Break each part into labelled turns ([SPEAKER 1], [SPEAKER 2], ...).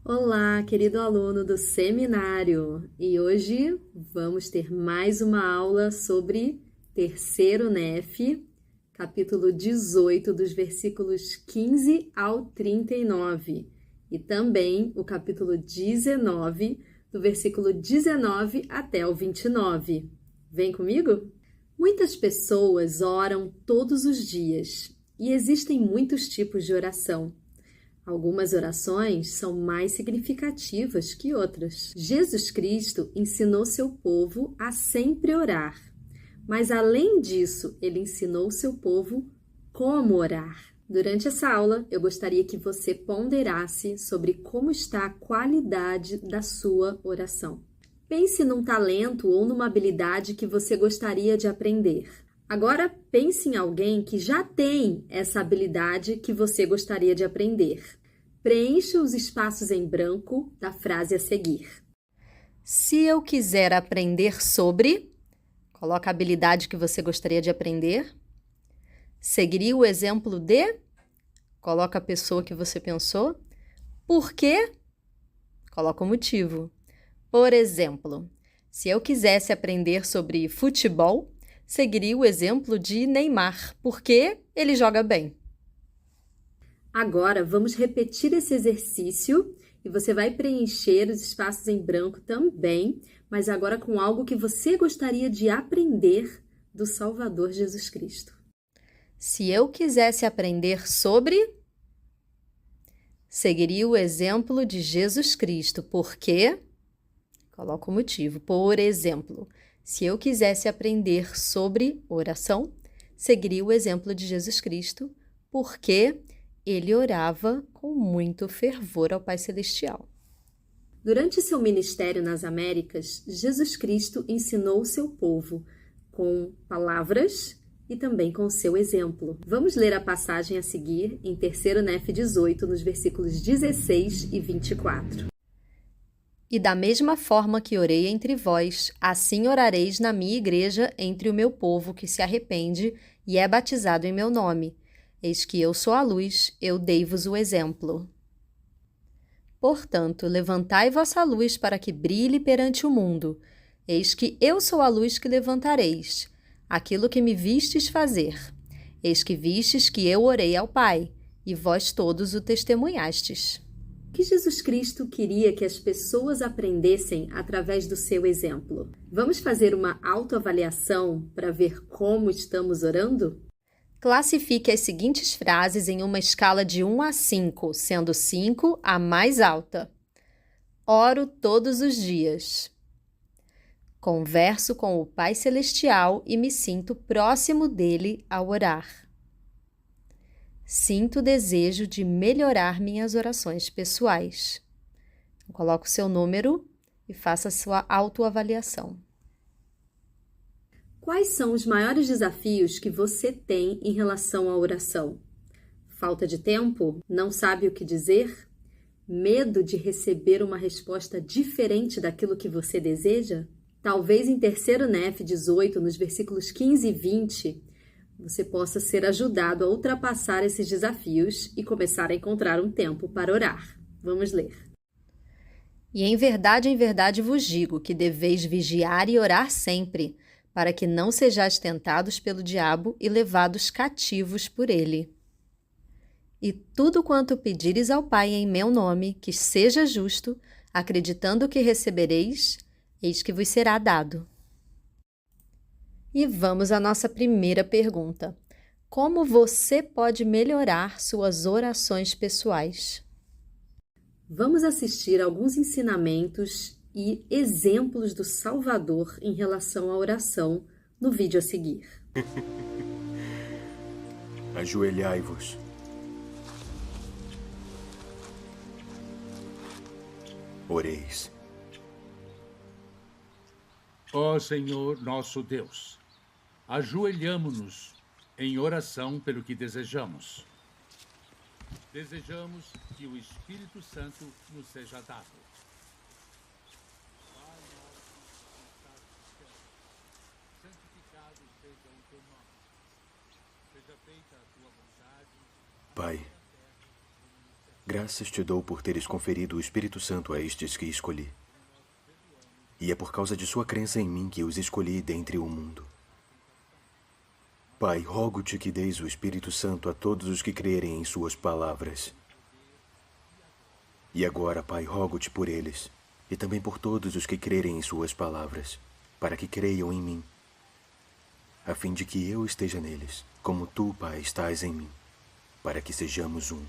[SPEAKER 1] Olá, querido aluno do seminário! E hoje vamos ter mais uma aula sobre terceiro NEF, capítulo 18, dos versículos 15 ao 39, e também o capítulo 19, do versículo 19 até o 29. Vem comigo? Muitas pessoas oram todos os dias e existem muitos tipos de oração. Algumas orações são mais significativas que outras. Jesus Cristo ensinou seu povo a sempre orar, mas além disso, ele ensinou seu povo como orar. Durante essa aula, eu gostaria que você ponderasse sobre como está a qualidade da sua oração. Pense num talento ou numa habilidade que você gostaria de aprender. Agora pense em alguém que já tem essa habilidade que você gostaria de aprender. Preencha os espaços em branco da frase a seguir. Se eu quiser aprender sobre, coloca a habilidade que você gostaria de aprender. Seguiria o exemplo de, coloca a pessoa que você pensou. Por quê? Coloca o motivo. Por exemplo, se eu quisesse aprender sobre futebol, seguiria o exemplo de Neymar, porque ele joga bem. Agora, vamos repetir esse exercício e você vai preencher os espaços em branco também, mas agora com algo que você gostaria de aprender do Salvador Jesus Cristo. Se eu quisesse aprender sobre, seguiria o exemplo de Jesus Cristo, porque, coloca o motivo, por exemplo, se eu quisesse aprender sobre oração, seguiria o exemplo de Jesus Cristo, porque ele orava com muito fervor ao Pai Celestial. Durante seu ministério nas Américas, Jesus Cristo ensinou o seu povo com palavras e também com o seu exemplo. Vamos ler a passagem a seguir em 3º NEF 18, nos versículos 16 e 24. E da mesma forma que orei entre vós, assim orareis na minha igreja entre o meu povo que se arrepende e é batizado em meu nome. Eis que eu sou a luz, eu dei-vos o exemplo. Portanto, levantai vossa luz para que brilhe perante o mundo. Eis que eu sou a luz que levantareis, aquilo que me vistes fazer. Eis que vistes que eu orei ao Pai, e vós todos o testemunhastes. O que Jesus Cristo queria que as pessoas aprendessem através do seu exemplo? Vamos fazer uma autoavaliação para ver como estamos orando? Classifique as seguintes frases em uma escala de 1 a 5, sendo 5 a mais alta. Oro todos os dias. Converso com o Pai Celestial e me sinto próximo dele ao orar. Sinto o desejo de melhorar minhas orações pessoais. Coloque o seu número e faça a sua autoavaliação. Quais são os maiores desafios que você tem em relação à oração? Falta de tempo? Não sabe o que dizer? Medo de receber uma resposta diferente daquilo que você deseja? Talvez em 3º NEF 18, nos versículos 15 e 20, você possa ser ajudado a ultrapassar esses desafios e começar a encontrar um tempo para orar. Vamos ler. E em verdade vos digo que deveis vigiar e orar sempre, para que não sejais tentados pelo diabo e levados cativos por ele. E tudo quanto pedires ao Pai em meu nome, que seja justo, acreditando que recebereis, eis que vos será dado. E vamos à nossa primeira pergunta. Como você pode melhorar suas orações pessoais? Vamos assistir a alguns ensinamentos e exemplos do Salvador em relação à oração no vídeo a seguir.
[SPEAKER 2] Ajoelhai-vos. Oreis.
[SPEAKER 3] Ó Senhor nosso Deus, ajoelhamo-nos em oração pelo que desejamos. Desejamos que o Espírito Santo nos seja dado. Pai nosso que estás no céu, santificado seja o teu nome. Seja feita a tua vontade.
[SPEAKER 2] Pai, Graças te dou por teres conferido o Espírito Santo a estes que escolhi. E é por causa de sua crença em mim que os escolhi dentre o mundo. Pai, rogo-te que deis o Espírito Santo a todos os que crerem em suas palavras. E agora, Pai, rogo-te por eles, e também por todos os que crerem em suas palavras, para que creiam em mim, a fim de que eu esteja neles, como tu, Pai, estás em mim, para que sejamos um.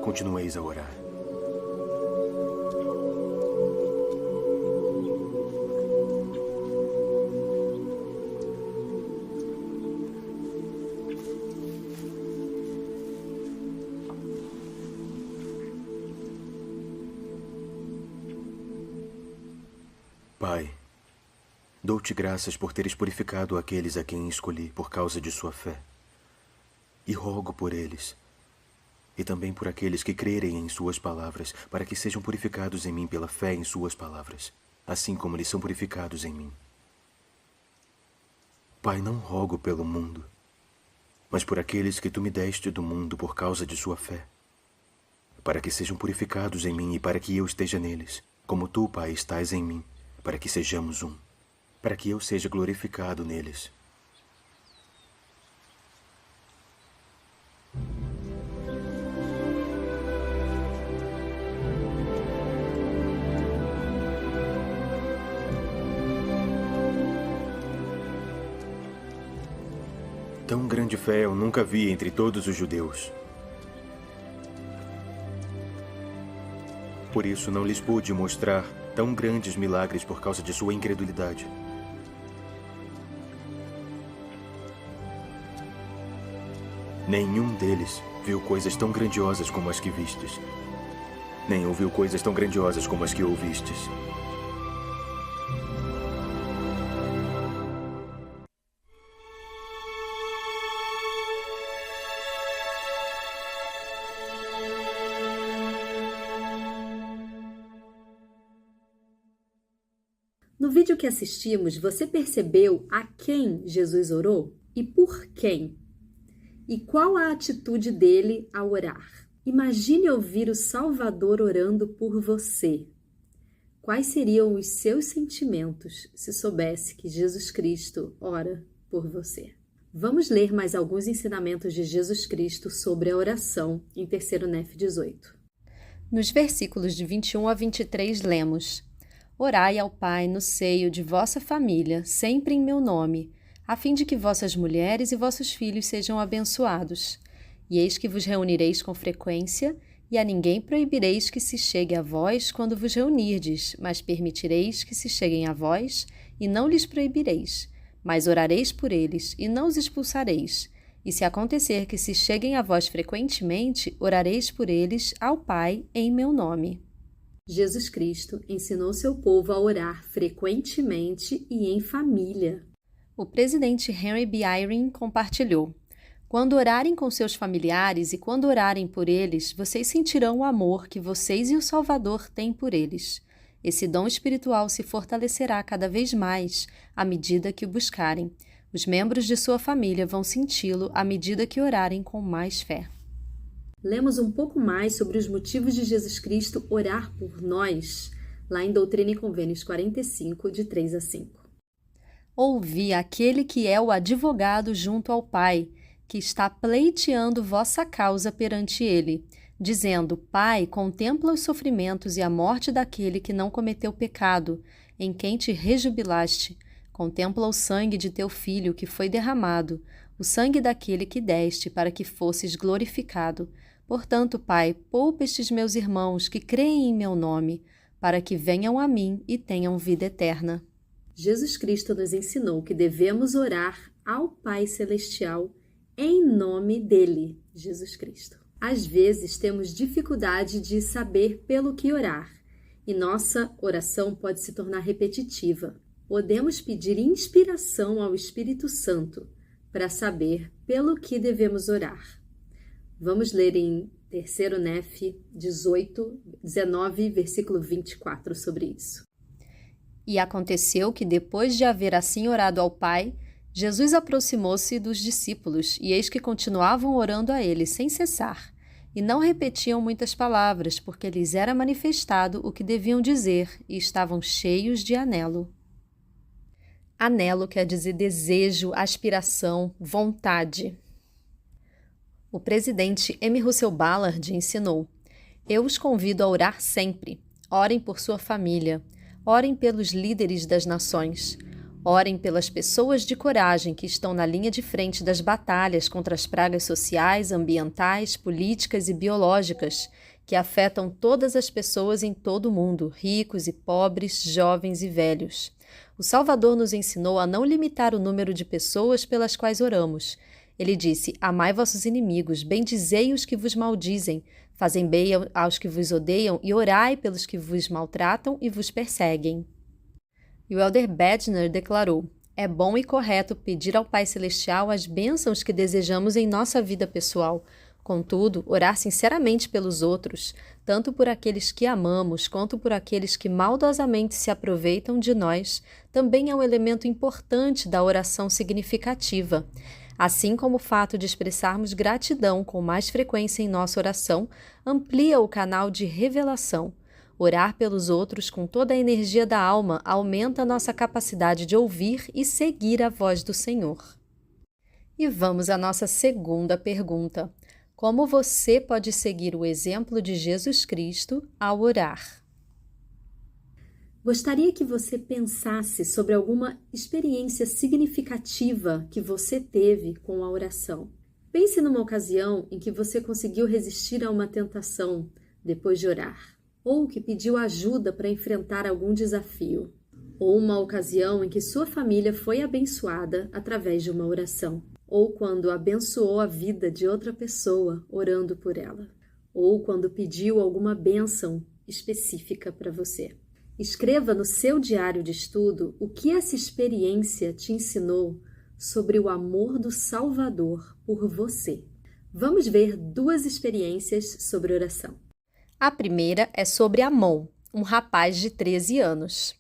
[SPEAKER 2] Continueis a orar. Pai, dou-te graças por teres purificado aqueles a quem escolhi por causa de sua fé. E rogo por eles, e também por aqueles que crerem em suas palavras, para que sejam purificados em mim pela fé em suas palavras, assim como eles são purificados em mim. Pai, não rogo pelo mundo, mas por aqueles que tu me deste do mundo por causa de sua fé, para que sejam purificados em mim e para que eu esteja neles, como tu, Pai, estás em mim, para que sejamos um, para que eu seja glorificado neles. Tão grande fé eu nunca vi entre todos os judeus. Por isso não lhes pude mostrar tão grandes milagres por causa de sua incredulidade. Nenhum deles viu coisas tão grandiosas como as que vistes. Nem ouviu coisas tão grandiosas como as que ouvistes.
[SPEAKER 1] No vídeo que assistimos, você percebeu a quem Jesus orou e por quem? E qual a atitude dele ao orar? Imagine ouvir o Salvador orando por você. Quais seriam os seus sentimentos se soubesse que Jesus Cristo ora por você? Vamos ler mais alguns ensinamentos de Jesus Cristo sobre a oração em 3º Nef 18. Nos versículos de 21 a 23 lemos: Orai ao Pai no seio de vossa família, sempre em meu nome, a fim de que vossas mulheres e vossos filhos sejam abençoados. E eis que vos reunireis com frequência, e a ninguém proibireis que se chegue a vós quando vos reunirdes, mas permitireis que se cheguem a vós, e não lhes proibireis. Mas orareis por eles, e não os expulsareis. E se acontecer que se cheguem a vós frequentemente, orareis por eles ao Pai em meu nome. Jesus Cristo ensinou seu povo a orar frequentemente e em família. O presidente Henry B. Eyring compartilhou: Quando orarem com seus familiares e quando orarem por eles, vocês sentirão o amor que vocês e o Salvador têm por eles. Esse dom espiritual se fortalecerá cada vez mais à medida que o buscarem. Os membros de sua família vão senti-lo à medida que orarem com mais fé. Lemos um pouco mais sobre os motivos de Jesus Cristo orar por nós, lá em Doutrina e Convênios 45, de 3 a 5. Ouvi aquele que é o advogado junto ao Pai, que está pleiteando vossa causa perante ele, dizendo: Pai, contempla os sofrimentos e a morte daquele que não cometeu pecado, em quem te rejubilaste. Contempla o sangue de teu filho que foi derramado, o sangue daquele que deste para que fosses glorificado. Portanto, Pai, poupa estes meus irmãos que creem em meu nome, para que venham a mim e tenham vida eterna. Jesus Cristo nos ensinou que devemos orar ao Pai Celestial em nome dele, Jesus Cristo. Às vezes temos dificuldade de saber pelo que orar, e nossa oração pode se tornar repetitiva. Podemos pedir inspiração ao Espírito Santo para saber pelo que devemos orar. Vamos ler em 3º Nef 19, versículo 24 sobre isso. E aconteceu que depois de haver assim orado ao Pai, Jesus aproximou-se dos discípulos, e eis que continuavam orando a ele sem cessar, e não repetiam muitas palavras, porque lhes era manifestado o que deviam dizer, e estavam cheios de anelo. Anelo quer dizer desejo, aspiração, vontade. O presidente M. Russell Ballard ensinou: eu os convido a orar sempre. Orem por sua família. Orem pelos líderes das nações. Orem pelas pessoas de coragem que estão na linha de frente das batalhas contra as pragas sociais, ambientais, políticas e biológicas que afetam todas as pessoas em todo o mundo, ricos e pobres, jovens e velhos. O Salvador nos ensinou a não limitar o número de pessoas pelas quais oramos. Ele disse: amai vossos inimigos, bendizei os que vos maldizem, fazem bem aos que vos odeiam e orai pelos que vos maltratam e vos perseguem. E o Elder Badner declarou: é bom e correto pedir ao Pai Celestial as bênçãos que desejamos em nossa vida pessoal. Contudo, orar sinceramente pelos outros, tanto por aqueles que amamos quanto por aqueles que maldosamente se aproveitam de nós, também é um elemento importante da oração significativa. Assim como o fato de expressarmos gratidão com mais frequência em nossa oração, amplia o canal de revelação. Orar pelos outros com toda a energia da alma aumenta a nossa capacidade de ouvir e seguir a voz do Senhor. E vamos à nossa segunda pergunta. Como você pode seguir o exemplo de Jesus Cristo ao orar? Gostaria que você pensasse sobre alguma experiência significativa que você teve com a oração. Pense numa ocasião em que você conseguiu resistir a uma tentação depois de orar, ou que pediu ajuda para enfrentar algum desafio, ou uma ocasião em que sua família foi abençoada através de uma oração, ou quando abençoou a vida de outra pessoa orando por ela, ou quando pediu alguma bênção específica para você. Escreva no seu diário de estudo o que essa experiência te ensinou sobre o amor do Salvador por você. Vamos ver 2 experiências sobre oração.
[SPEAKER 4] A primeira é sobre Amon, um rapaz de 13 anos.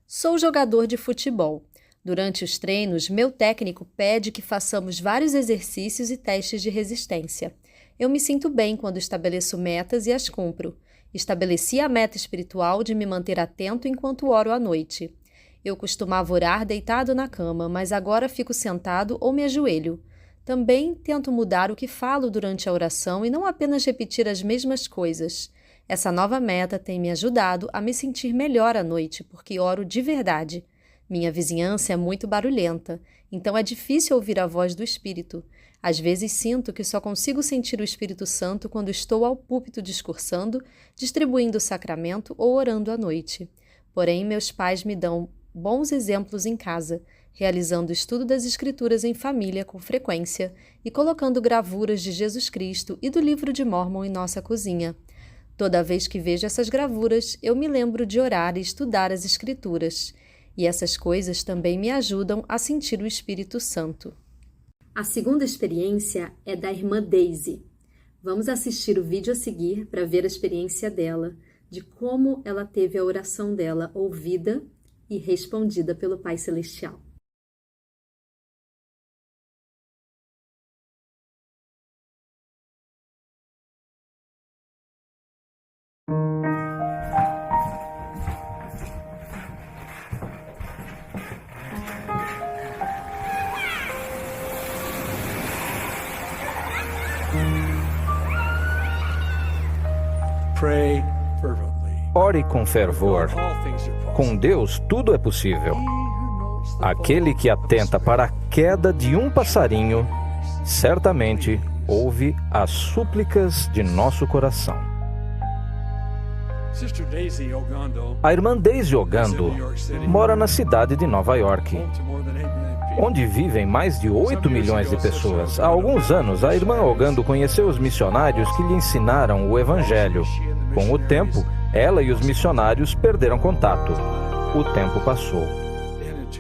[SPEAKER 4] Sou jogador de futebol. Durante os treinos, meu técnico pede que façamos vários exercícios e testes de resistência. Eu me sinto bem quando estabeleço metas e as cumpro. Estabeleci a meta espiritual de me manter atento enquanto oro à noite. Eu costumava orar deitado na cama, mas agora fico sentado ou me ajoelho. Também tento mudar o que falo durante a oração e não apenas repetir as mesmas coisas. Essa nova meta tem me ajudado a me sentir melhor à noite, porque oro de verdade. Minha vizinhança é muito barulhenta, então é difícil ouvir a voz do Espírito. Às vezes sinto que só consigo sentir o Espírito Santo quando estou ao púlpito discursando, distribuindo o sacramento ou orando à noite. Porém, meus pais me dão bons exemplos em casa, realizando o estudo das Escrituras em família com frequência e colocando gravuras de Jesus Cristo e do livro de Mórmon em nossa cozinha. Toda vez que vejo essas gravuras, eu me lembro de orar e estudar as Escrituras. E essas coisas também me ajudam a sentir o Espírito Santo.
[SPEAKER 1] A segunda experiência é da irmã Daisy. Vamos assistir o vídeo a seguir para ver a experiência dela, de como ela teve a oração dela ouvida e respondida pelo Pai Celestial.
[SPEAKER 3] Pray fervently.
[SPEAKER 5] Ore com fervor.
[SPEAKER 3] All things are possible.
[SPEAKER 5] Com Deus tudo é possível. Aquele que atenta para a queda de um passarinho, certamente ouve as súplicas de nosso coração.
[SPEAKER 3] Sister Daisy Ogando
[SPEAKER 5] A irmã Daisy Ogando mora na cidade de Nova York.
[SPEAKER 3] home to more than 8 million people.
[SPEAKER 5] onde vivem mais de 8 milhões de pessoas. Há alguns anos, a irmã Ogando conheceu os missionários que lhe ensinaram o Evangelho. Com o tempo, ela e os missionários perderam contato. O tempo passou.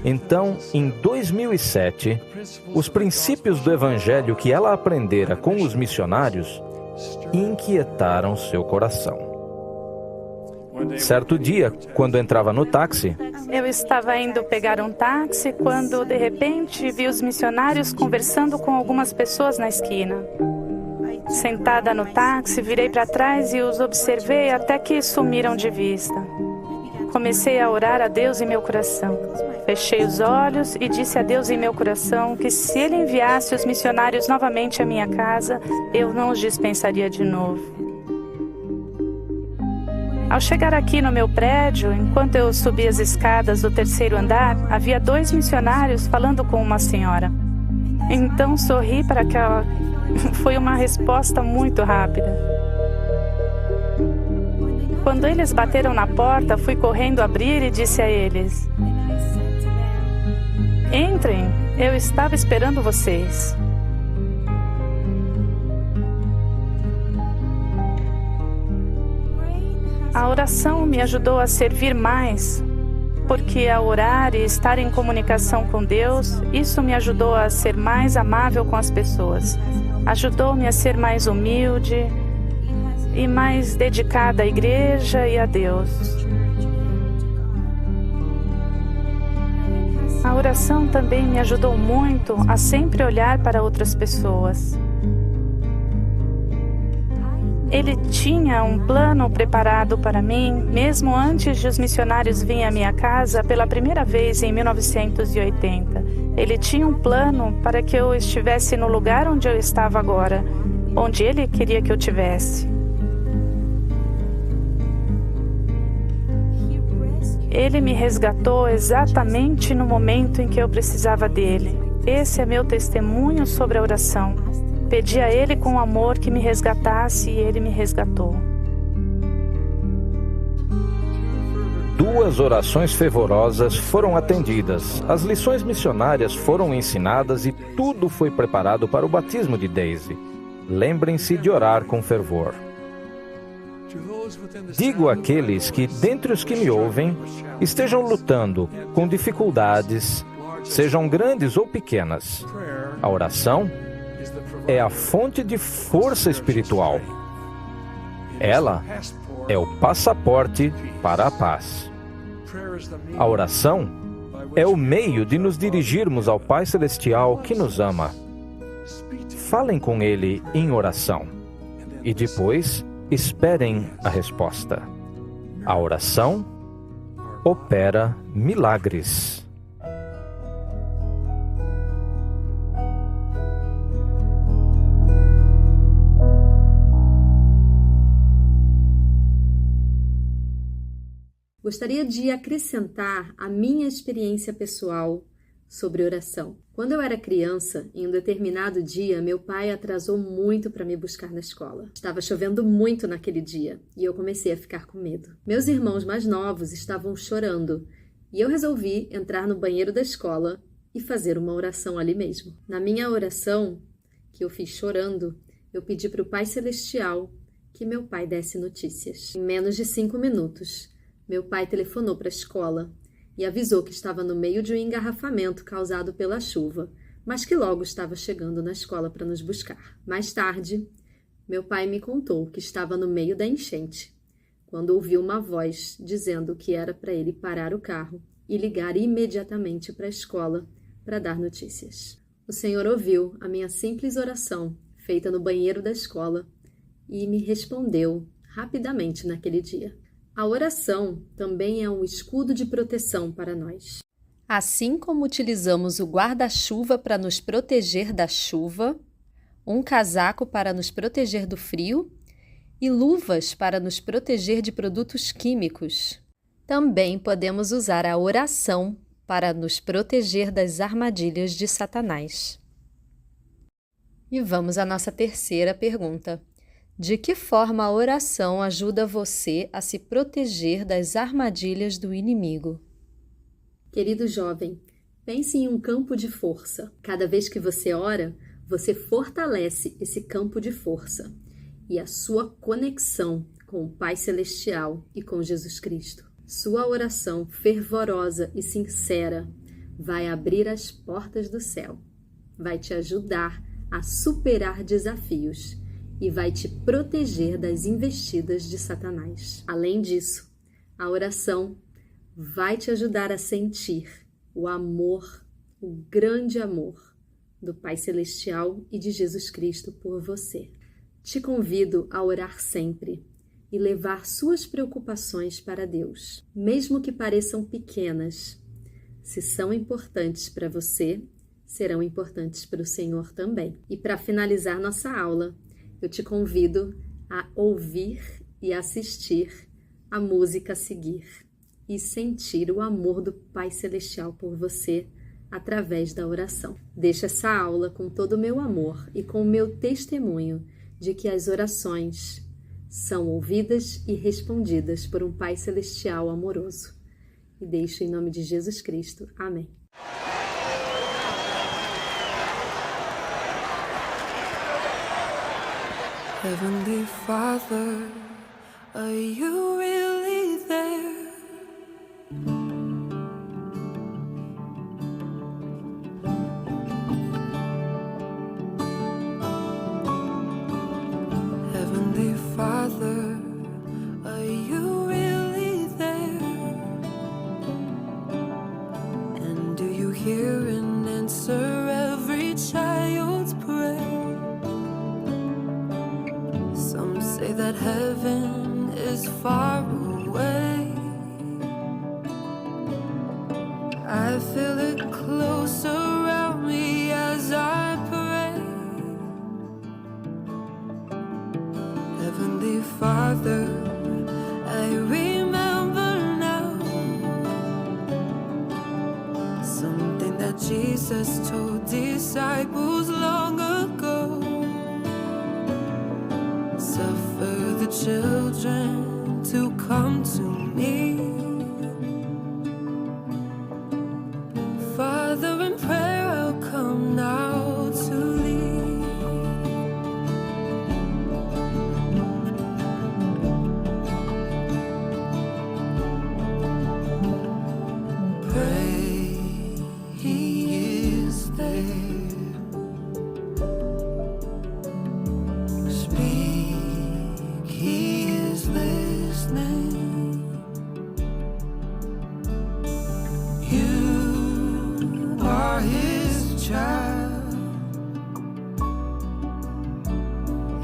[SPEAKER 5] Então, em 2007, os princípios do Evangelho que ela aprendera com os missionários inquietaram seu coração. Certo dia, quando entrava no táxi,
[SPEAKER 6] eu estava indo pegar um táxi quando, de repente, vi os missionários conversando com algumas pessoas na esquina. Sentada no táxi, virei para trás e os observei até que sumiram de vista. Comecei a orar a Deus em meu coração. Fechei os olhos e disse a Deus em meu coração que se Ele enviasse os missionários novamente à minha casa, eu não os dispensaria de novo. Ao chegar aqui no meu prédio, enquanto eu subia as escadas do 3º andar, havia 2 missionários falando com uma senhora. Então sorri para aquela... Foi uma resposta muito rápida. Quando eles bateram na porta, fui correndo abrir e disse a eles: "Entrem, eu estava esperando vocês." A oração me ajudou a servir mais, porque ao orar e estar em comunicação com Deus, isso me ajudou a ser mais amável com as pessoas. Ajudou-me a ser mais humilde e mais dedicada à igreja e a Deus. A oração também me ajudou muito a sempre olhar para outras pessoas. Ele tinha um plano preparado para mim, mesmo antes de os missionários virem à minha casa pela primeira vez em 1980. Ele tinha um plano para que eu estivesse no lugar onde eu estava agora, onde Ele queria que eu tivesse. Ele me resgatou exatamente no momento em que eu precisava dele. Esse é meu testemunho sobre a oração. Pedi a Ele com amor que me resgatasse e Ele me resgatou.
[SPEAKER 5] 2 orações fervorosas foram atendidas, as lições missionárias foram ensinadas e tudo foi preparado para o batismo de Daisy. Lembrem-se de orar com fervor. Digo àqueles que, dentre os que me ouvem, estejam lutando com dificuldades, sejam grandes ou pequenas. A oração é a fonte de força espiritual. Ela é o passaporte para a paz. A oração é o meio de nos dirigirmos ao Pai Celestial que nos ama. Falem com Ele em oração e depois esperem a resposta. A oração opera milagres.
[SPEAKER 1] Gostaria de acrescentar a minha experiência pessoal sobre oração. Quando eu era criança, em um determinado dia, meu pai atrasou muito para me buscar na escola. Estava chovendo muito naquele dia e eu comecei a ficar com medo. Meus irmãos mais novos estavam chorando e eu resolvi entrar no banheiro da escola e fazer uma oração ali mesmo. Na minha oração, que eu fiz chorando, eu pedi para o Pai Celestial que meu pai desse notícias. Em menos de 5 minutos, meu pai telefonou para a escola e avisou que estava no meio de um engarrafamento causado pela chuva, mas que logo estava chegando na escola para nos buscar. Mais tarde, meu pai me contou que estava no meio da enchente, quando ouviu uma voz dizendo que era para ele parar o carro e ligar imediatamente para a escola para dar notícias. O Senhor ouviu a minha simples oração, feita no banheiro da escola, e me respondeu rapidamente naquele dia. A oração também é um escudo de proteção para nós.
[SPEAKER 4] Assim como utilizamos o guarda-chuva para nos proteger da chuva, um casaco para nos proteger do frio e luvas para nos proteger de produtos químicos, também podemos usar a oração para nos proteger das armadilhas de Satanás. E vamos à nossa terceira pergunta. De que forma a oração ajuda você a se proteger das armadilhas do inimigo?
[SPEAKER 1] Querido jovem, Pense em um campo de força. Cada vez que você ora, você fortalece esse campo de força e a sua conexão com o Pai Celestial e com Jesus Cristo. Sua oração fervorosa e sincera vai abrir as portas do céu, vai te ajudar a superar desafios e vai te proteger das investidas de Satanás. Além disso, a oração vai te ajudar a sentir o amor, o grande amor do Pai Celestial e de Jesus Cristo por você. Te convido a orar sempre e levar suas preocupações para Deus, mesmo que pareçam pequenas. Se são importantes para você, serão importantes para o Senhor também. E para finalizar nossa aula, eu te convido a ouvir e assistir a música a seguir e sentir o amor do Pai Celestial por você através da oração. Deixo essa aula com todo o meu amor e com o meu testemunho de que as orações são ouvidas e respondidas por um Pai Celestial amoroso. E deixo em nome de Jesus Cristo. Amém.
[SPEAKER 7] Heavenly Father, are you really there? Heavenly Father, are you really there? And do you hear and answer every child's prayer? Some say that heaven is far away. I feel it close around me as I pray. Heavenly Father, I remember now something that Jesus told disciples long ago. Suffer the children to come to me. Father, in prayer I'll come now to thee. Pray, He is there. Speak, He is listening. You are His child.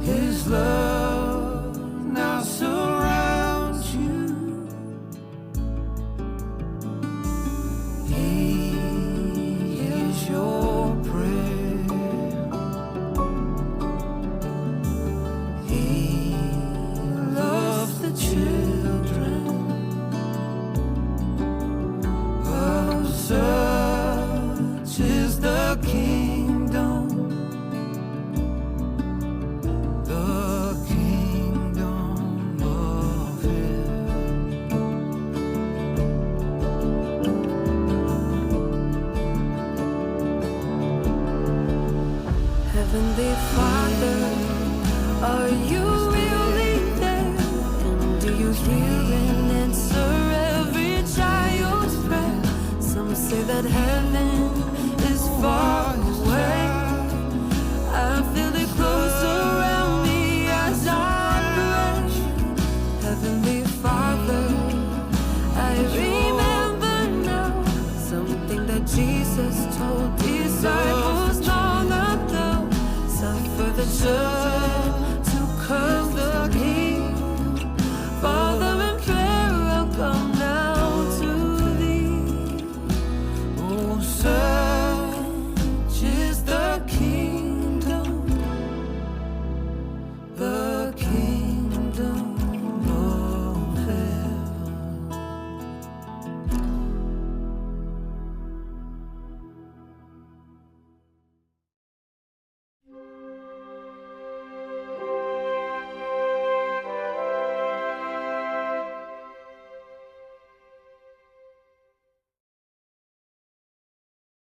[SPEAKER 7] His love now surrounds you. He hears your prayer. He loves the children of such is the kingdom of heaven. Heavenly Father, are you really there? And do you hear and answer every child's prayer? Some say that heaven is far away.